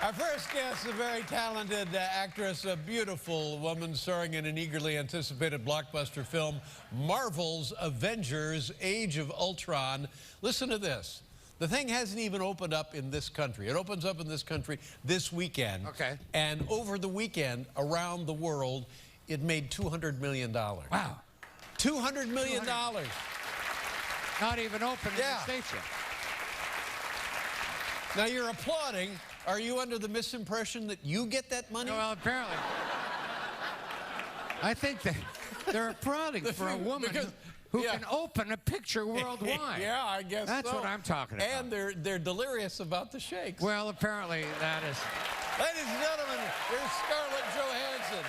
Our first guest, a very talented actress, a beautiful woman starring in an eagerly anticipated blockbuster film, Marvel's Avengers: Age of Ultron. Listen to this. The thing hasn't even opened up in this country. It opens up in this country this weekend. Okay. And over the weekend, around the world, it made $200 million. Wow. $200 million. Not even open in the States yet. Now you're applauding. Are you under the misimpression that you get that money? Well, apparently. I think they're applauding for a woman who can open a picture worldwide. Yeah, I guess That's what I'm talking about. And they're delirious about the shakes. Well, apparently that is. Ladies and gentlemen, here's Scarlett Johansson.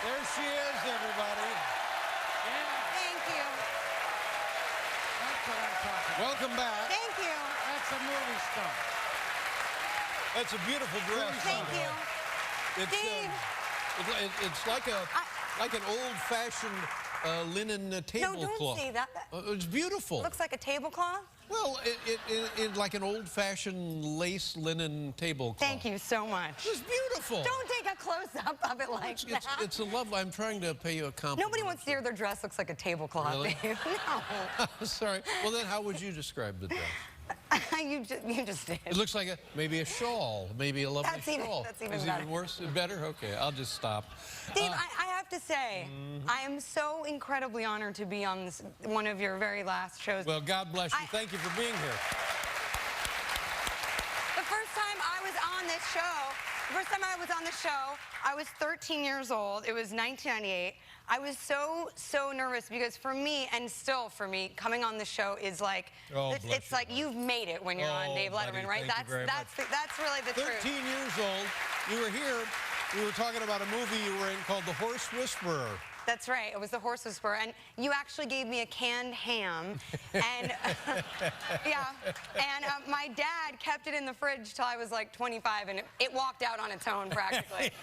There she is, everybody. Thank you. That's what I'm talking about. Welcome back. Thank you. That's a movie star. That's a beautiful dress. Thank you. It's, it's like an old-fashioned linen tablecloth. No, don't say that. It's beautiful. Looks like a tablecloth. Well, it's like an old-fashioned lace linen tablecloth. Thank you so much. It's beautiful. Don't take a close-up of it like that. It's a lovely. I'm trying to pay you a compliment. Nobody wants to hear their dress looks like a tablecloth. Really? Babe. No. Sorry. Well, then how would you describe the dress? you just did. It looks like maybe a shawl, maybe a lovely shawl. That's even Is it better. even worse? Better? Okay, I'll just stop. Steve, I have to say, I am so incredibly honored to be on one of your very last shows. Well, God bless you. Thank you for being here. The first time I was on the show, I was 13 years old. It was 1998. I was so nervous because for me, and still for me, coming on the show is like, it's like you've made it when you're on Dave Letterman, right? That's really the truth. 13 years old, you were here. We were talking about a movie you were in called The Horse Whisperer. That's right. It was The Horse Whisperer, and you actually gave me a canned ham, and my dad kept it in the fridge till I was like 25, and it walked out on its own practically.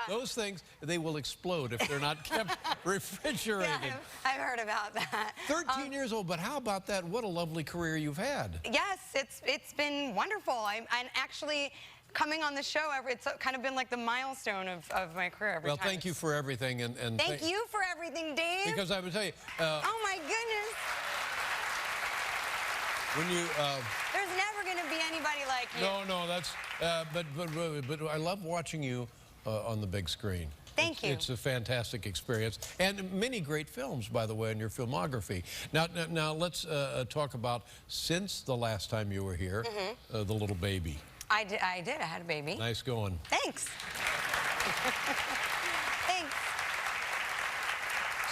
Those things, they will explode if they're not kept refrigerated. Yeah, I've heard about that. 13 years old, but how about that? What a lovely career you've had. Yes, it's been wonderful. And actually, coming on the show, it's kind of been like the milestone of my career every time. Well, thank you for everything. And thank you for everything, Dave. Because I would tell you... oh, my goodness. When you... There's never going to be anybody like you. No, that's... but I love watching you on the big screen. Thank you. It's a fantastic experience. And many great films, by the way, in your filmography. Now let's talk about, since the last time you were here, the little baby. I did. I had a baby. Nice going. Thanks. Thanks.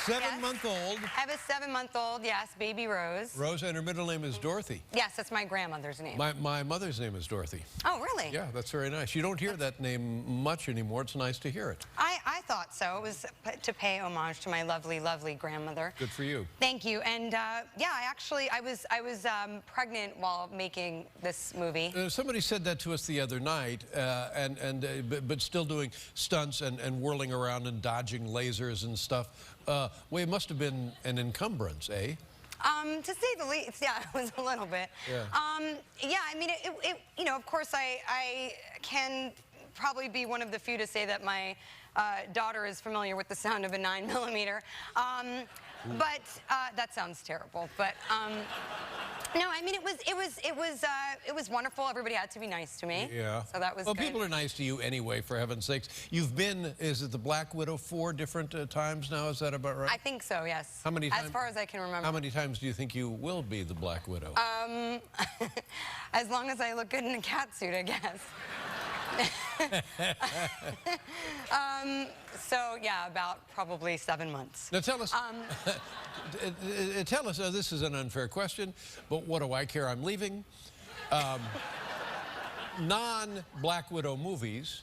7-month-old. I have a 7-month-old, yes, baby Rose. Rose, and her middle name is Dorothy. Yes, that's my grandmother's name. My mother's name is Dorothy. Oh, really? Yeah, that's very nice. You don't hear that name much anymore. It's nice to hear it. I thought so. It was to pay homage to my lovely, lovely grandmother. Good for you. Thank you. And yeah, I was pregnant while making this movie. Somebody said that to us the other night, but still doing stunts and whirling around and dodging lasers and stuff. Well, it must have been an encumbrance, eh? To say the least, yeah, it was a little bit. Yeah. Yeah, I mean, you know, of course, I can probably be one of the few to say that my daughter is familiar with the sound of a 9mm. But that sounds terrible. But no, I mean, it was wonderful. Everybody had to be nice to me. Yeah. So that was well, good. people are nice to you anyway, for heaven's sakes. You've been, is it the Black Widow 4 different times now? Is that about right? I think so, yes. How many times? As far as I can remember. How many times do you think you will be the Black Widow? As long as I look good in a cat suit, I guess. So yeah, about probably 7 months. Now tell us, tell us, this is an unfair question, but what do I care? I'm leaving. Non-Black Widow movies,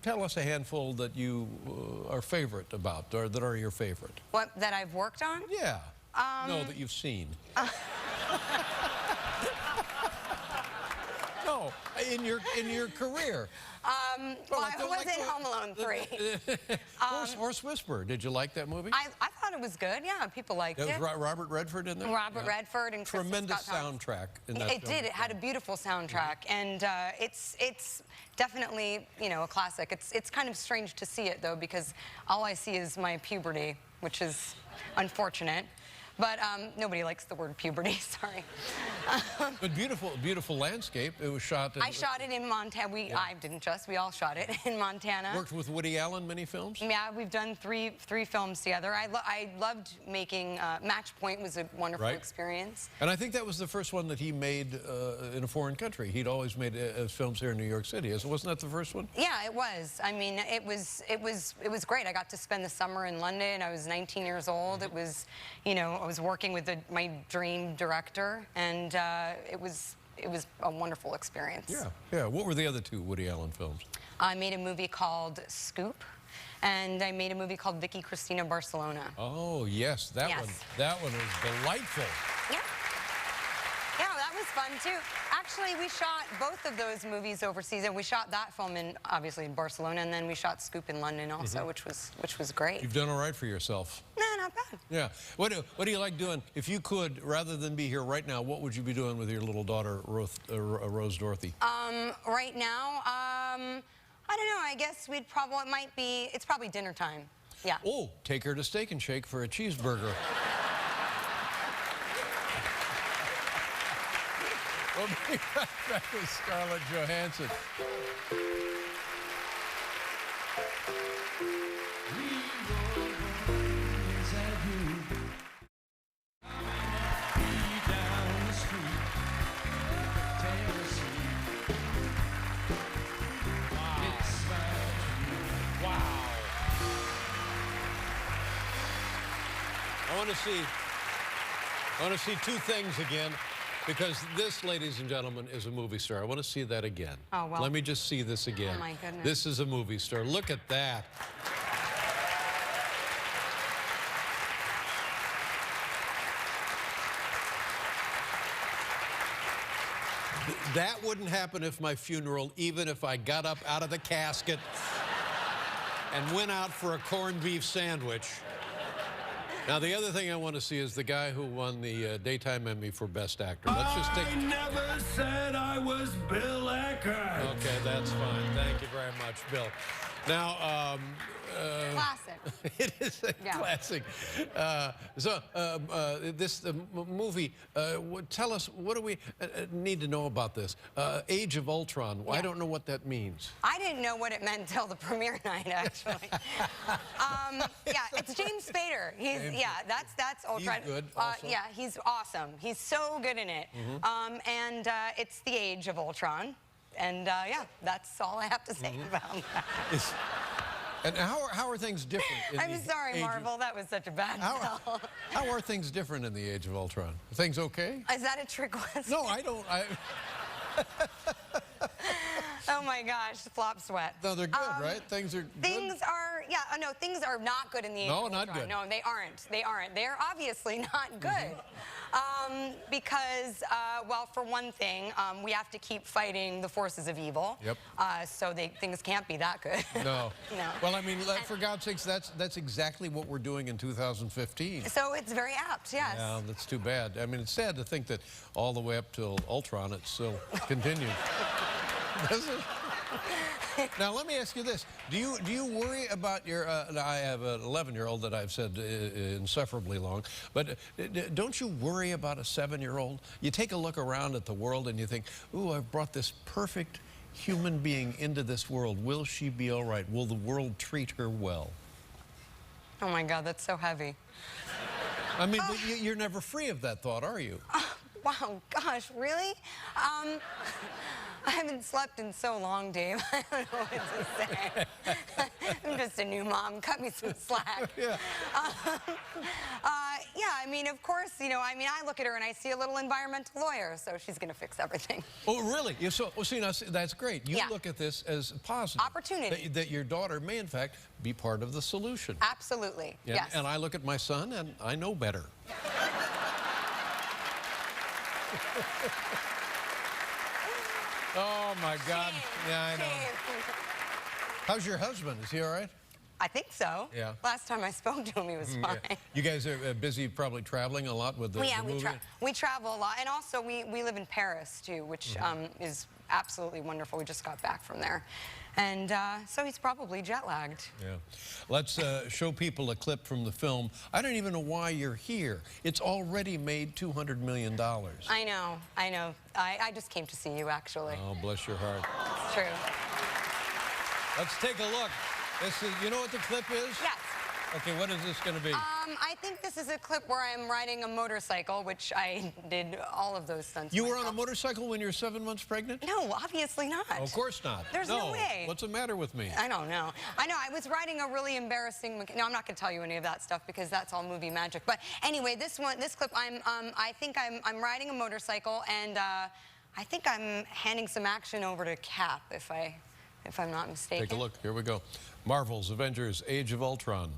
tell us a handful that you are favorite about, or that are your favorite. What, that I've worked on? Yeah. No, that you've seen. No, in your career. Well, I was in Home Alone 3. Horse Whisperer. Did you like that movie? I thought it was good. Yeah, people liked it. Was Robert Redford in there? Robert Redford and Kristen tremendous Scott Thomas. soundtrack in that It film. did. It had a beautiful soundtrack, and it's definitely, you know, a classic. It's kind of strange to see it though, because all I see is my puberty, which is unfortunate. But nobody likes the word puberty, sorry. But beautiful landscape. It was shot in... I shot it in Montana. I didn't just, we all shot it in Montana. Worked with Woody Allen many films? Yeah, we've done three films together. I loved making, Match Point was a wonderful experience. And I think that was the first one that he made in a foreign country. He'd always made films here in New York City. Wasn't that the first one? Yeah, it was. I mean, it was great. I got to spend the summer in London. I was 19 years old. It was, you know, I was working with my dream director, and it was a wonderful experience. Yeah, yeah. What were the other two Woody Allen films? I made a movie called Scoop, and I made a movie called Vicky Cristina Barcelona. Oh yes, that one was delightful. Yeah. Yeah, that was fun too. Actually, we shot both of those movies overseas, and we shot that film obviously in Barcelona, and then we shot Scoop in London also, which was great. You've done all right for yourself. No, not bad. Yeah. What do you like doing? If you could, rather than be here right now, what would you be doing with your little daughter, Rose Dorothy? Right now, I don't know. I guess it's probably dinner time. Yeah. Oh, take her to Steak and Shake for a cheeseburger. We'll be right back with Scarlett Johansson. I want to see two things again, because this, ladies and gentlemen, is a movie star. I want to see that again. Oh, well. Let me just see this again. Oh, my goodness. This is a movie star. Look at that. That wouldn't happen at my funeral, even if I got up out of the casket and went out for a corned beef sandwich. Now, the other thing I want to see is the guy who won the Daytime Emmy for Best Actor. Let's just take... I never said I was Bill Eckert. Okay, that's fine. Thank you very much, Bill. Now, Classic. it is a classic. This movie, tell us, what do we need to know about this? Age of Ultron. I don't know what that means. I didn't know what it meant until the premiere night, actually. Yeah, it's James Spader. That's Ultron. He's good also? Yeah, he's awesome. He's so good in it. And it's the Age of Ultron. And yeah, that's all I have to say about that. And how are things different? I'm sorry, Marvel. That was such a bad sell. How are things different in the Age of Ultron? Are things okay? Is that a trick question? No, I don't. Oh my gosh, flop sweat. No, they're good, right? Things are good? Things are not good in the Age of Ultron. No, not good. No, they aren't. They aren't. They're obviously not good. Because, well, for one thing, we have to keep fighting the forces of evil. Yep. So things can't be that good. No. No. Well, I mean, for God's sakes, that's exactly what we're doing in 2015. So it's very apt, yes. Yeah, that's too bad. I mean, it's sad to think that all the way up till Ultron, it still continues. Does it? Now, let me ask you this. Do you worry about your... I have an 11-year-old that I've said insufferably long, but don't you worry about a 7-year-old? You take a look around at the world and you think, ooh, I've brought this perfect human being into this world. Will she be all right? Will the world treat her well? Oh, my God, that's so heavy. I mean, but you're never free of that thought, are you? Wow, gosh, really? I haven't slept in so long, Dave. I don't know what to say. I'm just a new mom. Cut me some slack. Yeah. Yeah, I mean, of course, you know, I mean, I look at her and I see a little environmental lawyer, so she's going to fix everything. Oh, really? So, well, see, now, that's great. You Yeah. look at this as positive. Opportunity. That your daughter may, in fact, be part of the solution. Absolutely, Yeah, yes. And I look at my son, and I know better. Oh, my God. Shame, Yeah, I know. shame. How's your husband? Is he all right? I think so. Yeah. Last time I spoke to him, he was fine. Yeah. You guys are busy probably traveling a lot with the, Yeah, the movie? we travel a lot. And also, we live in Paris, too, which is absolutely wonderful. We just got back from there. And so he's probably jet-lagged. Yeah. Let's show people a clip from the film. I don't even know why you're here. It's already made $200 million. I know, I know. I just came to see you, actually. Oh, bless your heart. It's true. Let's take a look. This is, you know what the clip is? Yes. Okay, what is this going to be? I think this is a clip where I'm riding a motorcycle, which I did all of those stunts You were myself. on a motorcycle when you were 7 months pregnant? No, obviously not. Oh, of course not. There's no way. What's the matter with me? I don't know. I know, I was riding a really embarrassing... No, I'm not going to tell you any of that stuff because that's all movie magic. But anyway, this clip, I think I'm riding a motorcycle, and I think I'm handing some action over to Cap, if I'm not mistaken. Take a look. Here we go. Marvel's Avengers: Age of Ultron.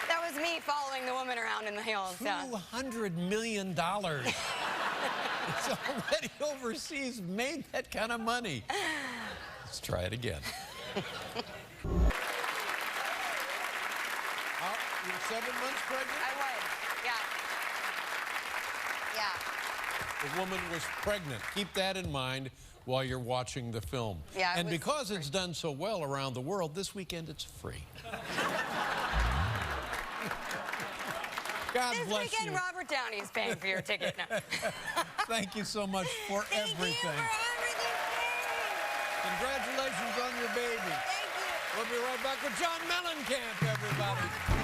That was me following the woman around in the hills. Yeah. $200 million. It's already overseas, made that kind of money. Let's try it again. You're 7 months pregnant? I was, yeah. Yeah. The woman was pregnant. Keep that in mind while you're watching the film. Yeah, and because it's done so well around the world, this weekend it's free. God This bless weekend, you. Robert Downey is paying for your ticket. No. Thank you so much for Thank everything. you for everything. Congratulations on your baby. Thank you. We'll be right back with John Mellencamp, everybody.